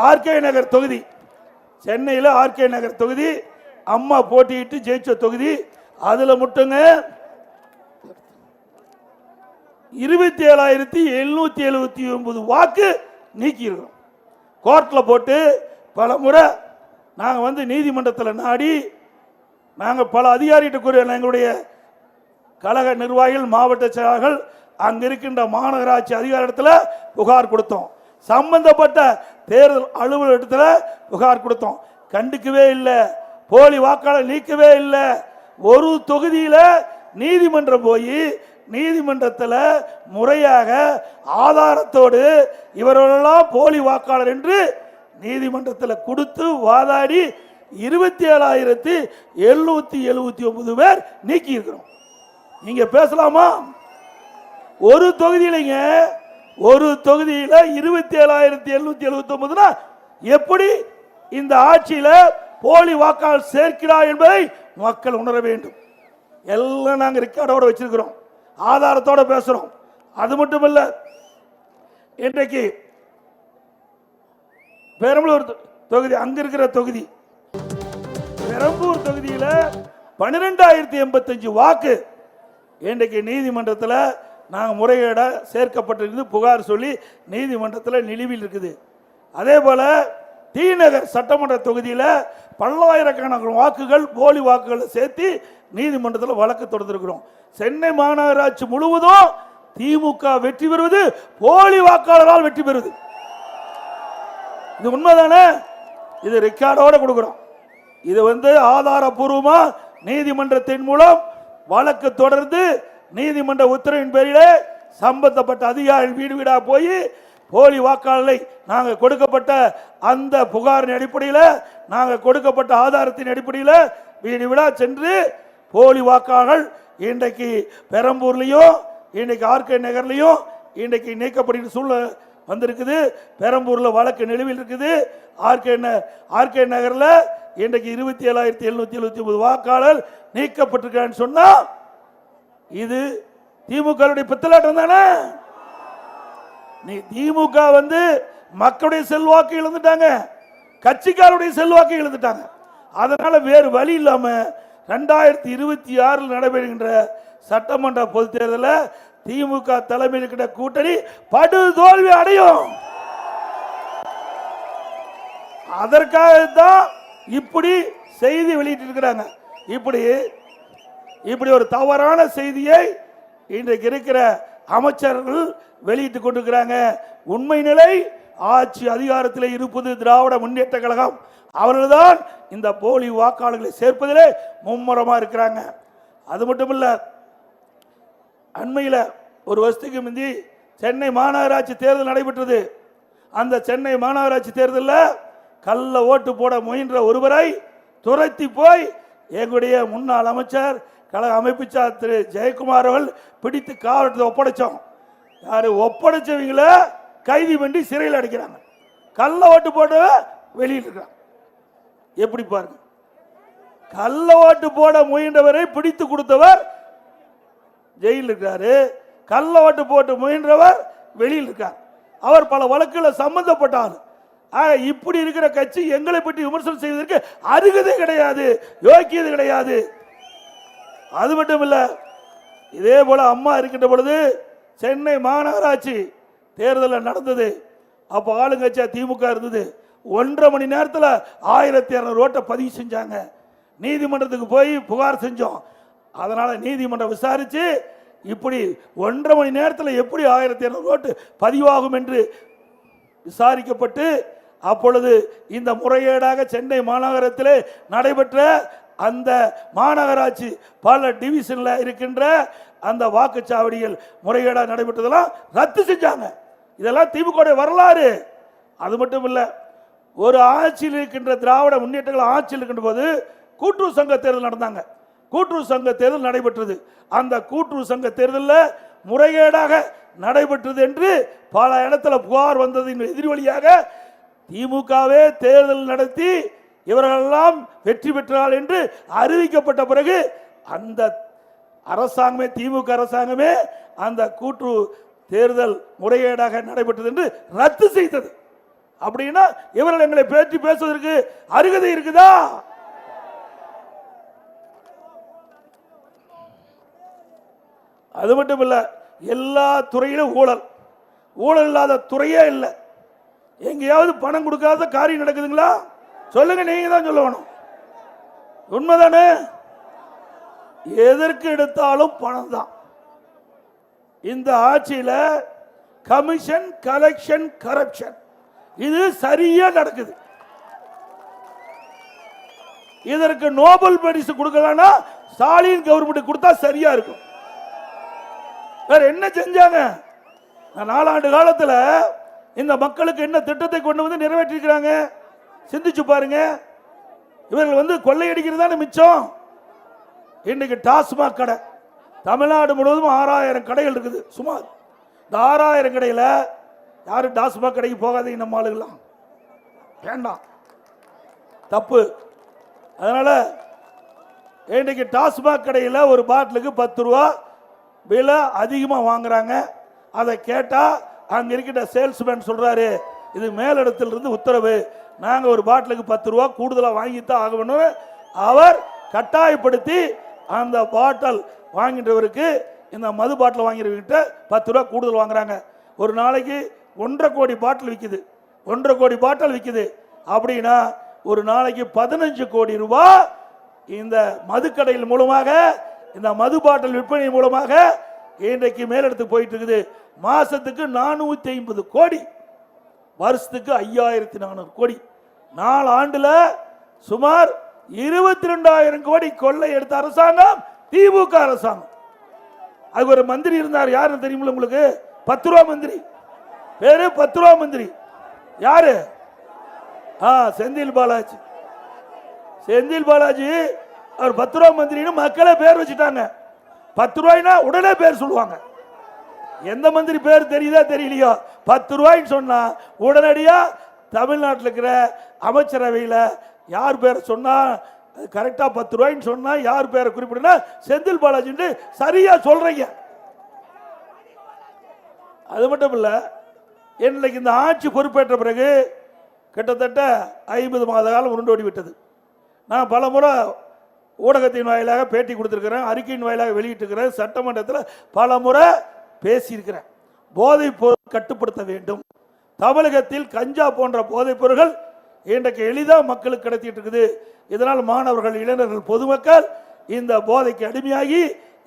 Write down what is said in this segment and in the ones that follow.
RK நகர் தொகுதி, சென்னையில் RK நகர் தொகுதி அம்மா போட்டியிட்டு ஜெயிச்ச தொகுதி. அதுல மட்டுங்க 27,779 வாக்கு நீக்கி இருக்கிறோம். கோர்ட்ல போட்டு பல முறை நாங்கள் நீதிமன்றத்தில் நாடி நாங்கள் பல அதிகாரிகிட்ட கூறிய எங்களுடைய கழக நிர்வாகிகள், மாவட்ட செயலாளர்கள், அங்க இருக்கின்ற மாநகராட்சி அதிகாரத்தில் புகார் கொடுத்தோம். சம்பந்தப்பட்ட தேர்தல் அலுவலகத்தில் புகார் கொடுத்தோம். கண்டுக்கவே இல்லை. போலி வாக்காளர் நீக்கவே இல்லை. ஒரு தொகுதியில் நீதிமன்றம் போய் நீதிமன்றத்தில் முறையாக ஆதாரத்தோடு இவர்களெல்லாம் போலி வாக்காளர் என்று நீதிமன்றத்தில் கொடுத்து வாதாடி 27,779 பேர் நீக்கி இருக்கிறோம். நீங்க பேசலாமா? ஒரு தொகுதியிலங்க, ஒரு தொகுதியில் 27,779 எப்படி இந்த ஆட்சியில் போலி வாக்காளர் சேர்க்கிறார் என்பதை மக்கள் உணர வேண்டும். எல்லாம் நாங்கள் ரெக்கார்டோட வச்சிருக்கிறோம், ஆதாரத்தோட பேசுறோம். அது மட்டும் இல்ல, இன்றைக்கு பெரம்பலூர் தொகுதி, அங்க இருக்கிற தொகுதி பெரம்பூர் தொகுதியில் 12,085 வாக்கு இன்றைக்கு நீதிமன்றத்தில் நாங்கள் முறைகேட சேர்க்கப்பட்டிருக்கு புகார் சொல்லி நீதிமன்றத்தில் நிலுவையில் இருக்குது. அதே போல டி நகர் சட்டமன்ற தொகுதியில் பல்லாயிரக்கணக்கான வாக்குகள் போலி வாக்குகளை சேர்த்து நீதிமன்றத்தில் வழக்கு தொடர்ந்திருக்கிறோம். சென்னை மாநகராட்சி முழுவதும் திமுக வெற்றி பெறுவது போலி வாக்காளரால் வெற்றி பெறுவது. இது உண்மைதானே? இது ரெக்கார்டோட கொடுக்கிறோம். இது ஆதாரபூர்வமா நீதிமன்றத்தின் மூலம் வழக்கு தொடர்ந்து நீதிமன்ற உத்தரவின் பேரிலே சம்பந்தப்பட்ட அதிகாரிகள் வீடு வீடா போய் போலி வாக்காளரை நாங்கள் கொடுக்கப்பட்ட அந்த புகாரின் அடிப்படையில், நாங்கள் கொடுக்கப்பட்ட ஆதாரத்தின் அடிப்படையில் வீடு வீடா சென்று போலி வாக்காளர்கள் இன்றைக்கு பெரம்பூர்லையும் இன்றைக்கு ஆர்கே நகர்லையும் இன்றைக்கு நீக்கப்படுகிற சூழ்நிலை வந்திருக்குது. பெரம்பூரில் வழக்கு நிலுவையில் இருக்குது. ஆர்கே நகரில் இன்றைக்கு 27,779 வாக்காளர் நீக்கப்பட்டிருக்கான்னு சொன்னா இது திமுக பித்தலாட்டம் தானே? திமுக மக்களுடைய செல்வாக்கு இழந்துட்டாங்க, கட்சிக்காருடைய செல்வாக்கு இழந்துட்டாங்க. அதனால வேறு வழி இல்லாம 2026 நடைபெறுகின்ற சட்டமன்ற பொது தேர்தலில் திமுக தலைமையில் இருக்கிற கூட்டணி படு தோல்வி அடையும். அதற்காகத்தான் இப்படி செய்தி வெளியிட்டு இருக்கிறாங்க. இப்படி ஒரு தவறான செய்தியை இன்றைக்கு இருக்கிற அமைச்சர்கள் வெளியிட்டுக் கொண்டிருக்கிறாங்க. உண்மை நிலை, ஆட்சி அதிகாரத்தில் இருப்பது திராவிட முன்னேற்ற கழகம். அவர்கள்தான் இந்த போலி வாக்காளர்களை சேர்ப்பதிலே மும்முரமா இருக்கிறாங்க. அது மட்டும் இல்ல, அண்மையில் ஒரு வருஷத்துக்கு முந்தி சென்னை மாநகராட்சி தேர்தல் நடைபெற்றது. அந்த சென்னை மாநகராட்சி தேர்தலில் கள்ள ஓட்டு போட முயன்ற ஒருவரை துரத்தி போய் எங்களுடைய முன்னாள் அமைச்சர் கழக அமைப்புச்சார் திரு ஜெயக்குமார் அவர்கள் பிடித்து காவலத்தை ஒப்படைச்சோம். யாரு ஒப்படைச்சவங்கள கைது பண்ணி சிறையில் அடைக்கிறாங்க. கள்ள ஓட்டு போட வெளியில் இருக்கிறாங்க. எப்படி பாருங்க, கள்ள ஓட்டு போட முயன்றவரை பிடித்து கொடுத்தவர் ஜெயிலில் இருக்காரு, கள்ள ஓட்டு போட்டு முயன்றவர் வெளியில் இருக்கார். அவர் பல வழக்குகளில் சம்பந்தப்பட்டார். இப்படி இருக்கிற கட்சி எங்களை பற்றி விமர்சனம் செய்வதற்கு அருகதை கிடையாது, யோக்கியது கிடையாது. அது மட்டும் இல்ல, இதே போல அம்மா இருக்கின்ற பொழுது சென்னை மாநகராட்சி தேர்தல் நடந்தது. அப்ப ஆளுங்கட்சியா திமுக இருந்தது. 1.5 மணி நேரத்தில் 1200 ஓட்டை பதிவு செஞ்சாங்க. நீதிமன்றத்துக்கு போய் புகார் செஞ்சோம். அதனால நீதிமன்றம் விசாரிச்சு இப்படி 1.5 மணி நேரத்தில் எப்படி 1200 ஓட்டு பதிவாகும் என்று விசாரிக்கப்பட்டு, அப்பொழுது இந்த முறைகேடாக சென்னை மாநகரத்திலே நடைபெற்ற அந்த மாநகராட்சி பல டிவிஷன்ல இருக்கின்ற அந்த வாக்குச்சாவடிகள் முறைகேடாக நடைபெற்றதெல்லாம் ரத்து செஞ்சாங்க. இதெல்லாம் திமுக வரலாறு. அது மட்டும் இல்ல, ஒரு ஆட்சியில் இருக்கின்ற திராவிட முன்னேற்றங்கள் ஆட்சியில் இருக்கின்ற போது கூட்டுறவு சங்க தேர்தல் நடந்தாங்க. கூட்டுறவு சங்க தேர்தல் நடைபெற்றது. அந்த கூட்டுறவு சங்க தேர்தலில் முறைகேடாக நடைபெற்றது என்று பல இடத்துல புகார் வந்ததின் எதிர்வழியாக திமுகவே தேர்தல் நடத்தி இவர்களெல்லாம் வெற்றி பெற்றார்கள் என்று அறிவிக்கப்பட்ட பிறகு அந்த அரசாங்கமே, திமுக அரசாங்கமே அந்த கூட்டுறவு தேர்தல் முறைகேடாக நடைபெற்றது என்று ரத்து செய்தது. அப்படின்னா இவர்கள் எங்களை பற்றி பேசுவதற்கு அருகதை இருக்குதா? அது மட்டும் இல்ல, எல்லா துறையிலும் ஊழல். ஊழல் இல்லாத துறையே இல்லை. எங்கேயாவது பணம் கொடுக்காத காரியம் நடக்குதுங்களா? சொல்லுங்க, நீங்க தான் சொல்லணும். உண்மைதானே? எதற்கு எடுத்தாலும் பணம் தான். இந்த ஆட்சியில கமிஷன், கலெக்ஷன், கரப்ஷன் இது சரியா நடக்குது. இதற்கு நோபல் பரிசு கொடுக்கலன்னா ஸ்டாலின் கவர்மெண்ட் கொடுத்தா சரியா இருக்கும். வேற என்ன செஞ்சாங்க? 4 ஆண்டு காலத்தில் இந்த மக்களுக்கு என்ன திட்டத்தை கொண்டு வந்து நிறைவேற்றிருக்கிறாங்க? சிந்திச்சு பாருங்க. இவர்கள் கொள்ளையடிக்கிறது தானே மிச்சம். இன்னைக்கு டாஸ்மாக் கடை தமிழ்நாடு முழுவதும் 6000 கடைகள் இருக்குது. சுமார் இந்த 6000 கடையில் யாரும் டாஸ்மாக் கடைக்கு போகாதீங்க. நம்ம ஆளுங்களாம் வேண்டாம், தப்பு. அதனால இன்னைக்கு டாஸ்மாக் கடையில் ஒரு பாட்டிலுக்கு 10 ரூபா விலை அதிகமாக வாங்குறாங்க. அதை கேட்டால் அங்கே இருக்கின்ற சேல்ஸ்மேன் சொல்றாரு, இது மேலிடத்திலிருந்து உத்தரவு, நாங்கள் ஒரு பாட்டிலுக்கு 10 ரூபா கூடுதலாக வாங்கித்தான் ஆகணும். அவர் கட்டாயப்படுத்தி அந்த பாட்டில் வாங்கின்றவருக்கு, இந்த மது பாட்டில் வாங்கிறவர்கிட்ட 10 ரூபா கூடுதல் வாங்குறாங்க. ஒரு நாளைக்கு 1.5 கோடி பாட்டில் விற்குது. 1.5 கோடி பாட்டில் விற்குது அப்படின்னா ஒரு நாளைக்கு 15 கோடி ரூபாய் இந்த மதுக்கடையில் மூலமாக, இந்த மது பாட்டில் விற்பனை மூலமாக இன்றைக்கு மேலிடத்துக்கு போயிட்டு இருக்குது. மாசத்துக்கு 450 கோடி, வருஷத்துக்கு 5400 கோடி. 4 ஆண்டுல சுமார் 22,000 கோடி கொள்ளை எடுத்த அரசாங்கம் திமுக அரசாங்கம். அது ஒரு மந்திரி இருந்தார், யாருன்னு தெரியுமில்ல உங்களுக்கு? 10 ரூபா மந்திரி, பேரு 10 ரூபா மந்திரி. யாரு? செந்தில் பாலாஜி. செந்தில் பாலாஜி அவர் 10 ரூபா மந்திரின்னு மக்களே பேர் வச்சுட்டாங்க. 10 ரூபாய்னா உடனே பேர் சொல்லுவாங்க. எந்த மந்திரி பேர் தெரியுதா தெரியலையோ, 10 ரூபாய்ன்னு சொன்னா உடனடியா தமிழ்நாட்டில் இருக்கிற அமைச்சரவையில் யார் பேரை சொன்னா கரெக்டா 10 ரூபாய்ன்னு சொன்னா யார் பேரை குறிப்பிடுனா செந்தில் பாலாஜி சரியா சொல்றீங்க. அது மட்டும் இல்ல, இன்னைக்கு இந்த ஆட்சி பொறுப்பேற்ற பிறகு கிட்டத்தட்ட 50 மாத காலம் உருண்டோடி விட்டது. நான் பல முறை ஊடகத்தின் வாயிலாக பேட்டி கொடுத்திருக்கிறேன், அறிக்கையின் வாயிலாக வெளியிட்டிருக்கிறேன், சட்டமன்றத்தில் பல முறை பேசியிருக்கிறேன். போதைப் பொருள் கட்டுப்படுத்த வேண்டும். தமிழகத்தில் கஞ்சா போன்ற போதைப் பொருட்கள் இன்றைக்கு எளிதாக மக்களுக்கு கிடைத்திட்டு இருக்குது. இதனால் மாணவர்கள், இளைஞர்கள், பொதுமக்கள் இந்த போதைக்கு அடிமையாகி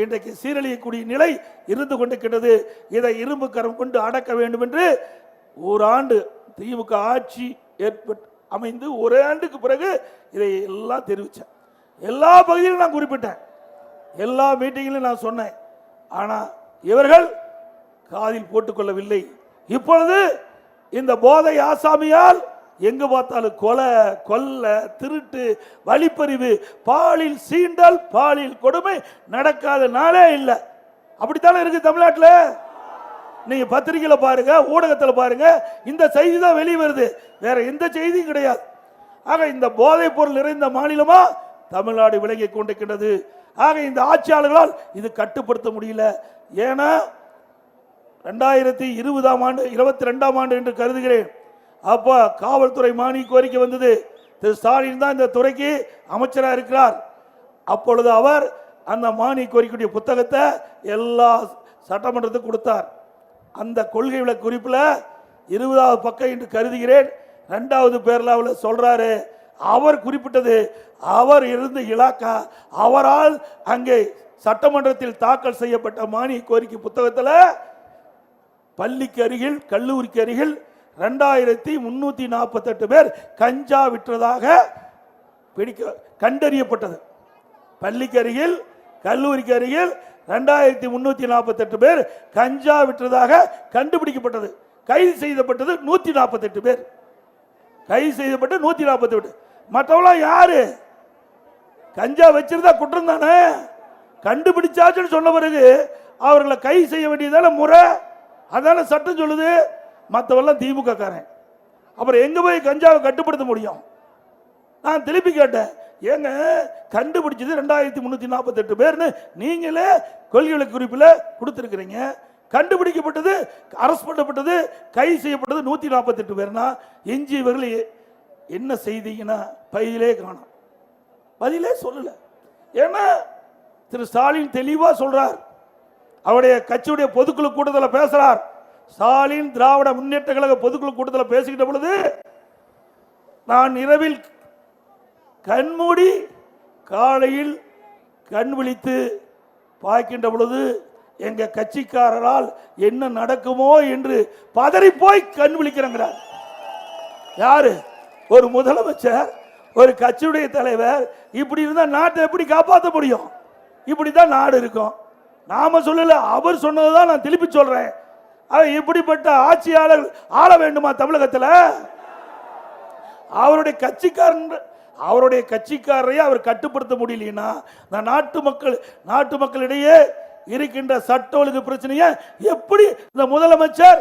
இன்றைக்கு சீரழியக்கூடிய நிலை இருந்து கொண்டிருக்கிறது. இதை இரும்பு கரம் கொண்டு அடக்க வேண்டும் என்று ஒரு ஆண்டு திமுக ஆட்சி அமைந்து ஒரே ஆண்டுக்கு பிறகு இதை எல்லாம் தெரிவித்தேன். எல்லா பகுதியிலும் நான் குறிப்பிட்டேன், எல்லா மீட்டிங்கிலும் நான் சொன்னேன். ஆனால் இவர்கள் காதில் போட்டுக்கொள்ளவில்லை. இப்பொழுது இந்த போதை ஆசாமியால் எங்கு பார்த்தாலும் கொலை, கொள்ளை, திருட்டு, வழிப்பறிவு, பாலியல் சீண்டல், பாலியல் கொடுமை நடக்காத நாளே இல்லை. அப்படித்தானே இருக்கு தமிழ்நாட்டில். நீங்க பத்திரிகையில பாருங்க, ஊடகத்தில் பாருங்க, இந்த செய்தி தான் வெளியே வருது, வேற எந்த செய்தியும் கிடையாது. ஆக இந்த போதைப் பொருள் நிறைந்த மாநிலமா தமிழ்நாடு விளங்கி கொண்டிருக்கின்றது. ஆக இந்த ஆட்சியாளர்களால் இது கட்டுப்படுத்த முடியல. ஏன்னா 2020ஆம் ஆண்டு 22ஆம் ஆண்டு என்று கருதுகிறேன். அப்ப காவல்துறை மானிய கோரிக்கை வந்தது. திரு ஸ்டாலின் தான் இந்த துறைக்கு அமைச்சராக இருக்கிறார். அப்பொழுது அவர் அந்த மானிய கோரிக்கையுடைய புத்தகத்தை எல்லா சட்டமன்றத்துக்கு கொடுத்தார். அந்த கொள்கை விளக்க குறிப்பில் 20வது பக்கம் என்று கருதுகிறேன். 2வது பேரலாவில் சொல்றாரு, அவர் குறிப்பிட்டது அவர் இருந்த இலாக்கா, அவரால் அங்கே சட்டமன்றத்தில் தாக்கல் செய்யப்பட்ட மானிய கோரிக்கை புத்தகத்தில் பள்ளிக்கு அருகில், கல்லூரிக்கு அருகில் 2348 பேர் கஞ்சா விற்றதாக கண்டறியப்பட்டது. பள்ளிக்கு அருகில், கல்லூரிக்கு அருகில் 2348 பேர் கஞ்சா விற்றதாக கண்டுபிடிக்கப்பட்டது. கைது செய்யப்பட்டது 148 பேர். கைது செய்யப்பட்டு 148. மற்றவங்களாம் யாரு? கஞ்சா வச்சிருந்தா குற்றம் தானே. கண்டுபிடிச்சாச்சுன்னு சொன்ன பிறகு அவர்களை கைது செய்ய வேண்டியதான முறை. அதான சட்டம் சொல்லுது. மற்றவெல்லாம் திமுக காரன். அப்புறம் எங்க போய் கஞ்சாவை கட்டுப்படுத்த முடியும்? நான் திருப்பி கேட்டேன், ஏங்க கண்டுபிடிச்சது 2348 பேர்னு நீங்களே கொள்கை குறிப்பில் கொடுத்துருக்கிறீங்க. கண்டுபிடிக்கப்பட்டது, அரஸ்ட் பண்ணப்பட்டது, கைது செய்யப்பட்டது 148 பேர்னா எஞ்சியவர்கள் என்ன செய்தீங்கன்னா பதிலே காணோம், பதிலே சொல்லல. ஏன்னா திரு ஸ்டாலின் தெளிவா சொல்றார், அவருடைய கட்சியுடைய பொதுக்குழு கூட்டத்தில் பேசுறார். ஸ்டாலின் திராவிட முன்னேற்ற கழக பொதுக்குழு கூட்டத்தில் பேசிக்கிட்ட பொழுது, நான் இரவில் கண்மூடி காலையில் கண் விழித்து பார்க்கின்ற பொழுது எங்க கட்சிக்காரரால் என்ன நடக்குமோ என்று பதறி போய் கண் விழிக்கிறார். யாரு? ஒரு முதலமைச்சர், ஒரு கட்சியுடைய தலைவர். இப்படி இருந்தா நாட்டை எப்படி காப்பாற்ற முடியும்? இப்படிதான் நாடு இருக்கும். நாம சொல்லல, அவர் சொன்னதுதான் நான் திருப்பி சொல்றேன். இப்படிப்பட்ட ஆட்சியாளர் ஆள வேண்டுமா தமிழகத்தில்? அவருடைய கட்சிக்காரரை அவர் கட்டுப்படுத்த முடியலன்னா நாட்டு மக்களிடையே இருக்கின்ற சட்ட ஒழுங்கு பிரச்சனையை எப்படி இந்த முதலமைச்சர்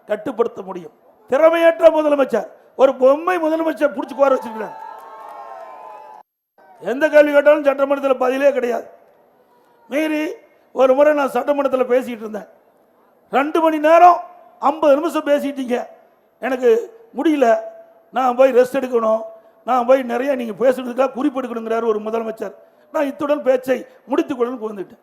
கட்டுப்படுத்த முடியும்? திறமையற்ற முதலமைச்சர், ஒரு பொம்மை முதலமைச்சர் புடிச்சு கோர வச்சிருக்கிறார். எந்த கேள்வி கேட்டாலும் சட்டமன்றத்தில் பதிலே கிடையாது. மீறி ஒரு முறை நான் சட்டமன்றத்தில் பேசிட்டு இருந்தேன். 2 மணி நேரம் 50 நிமிஷம் பேசிட்டீங்க, எனக்கு முடியல, நான் போய் ரெஸ்ட் எடுக்கணும், நான் போய் நிறைய நீங்க பேசுறதுக்காக குறிப்பெடுக்கணுங்கிறார் ஒரு முதலமைச்சர். நான் இத்துடன் பேச்சை முடித்துக் கொள்ளணும் வந்துட்டேன்.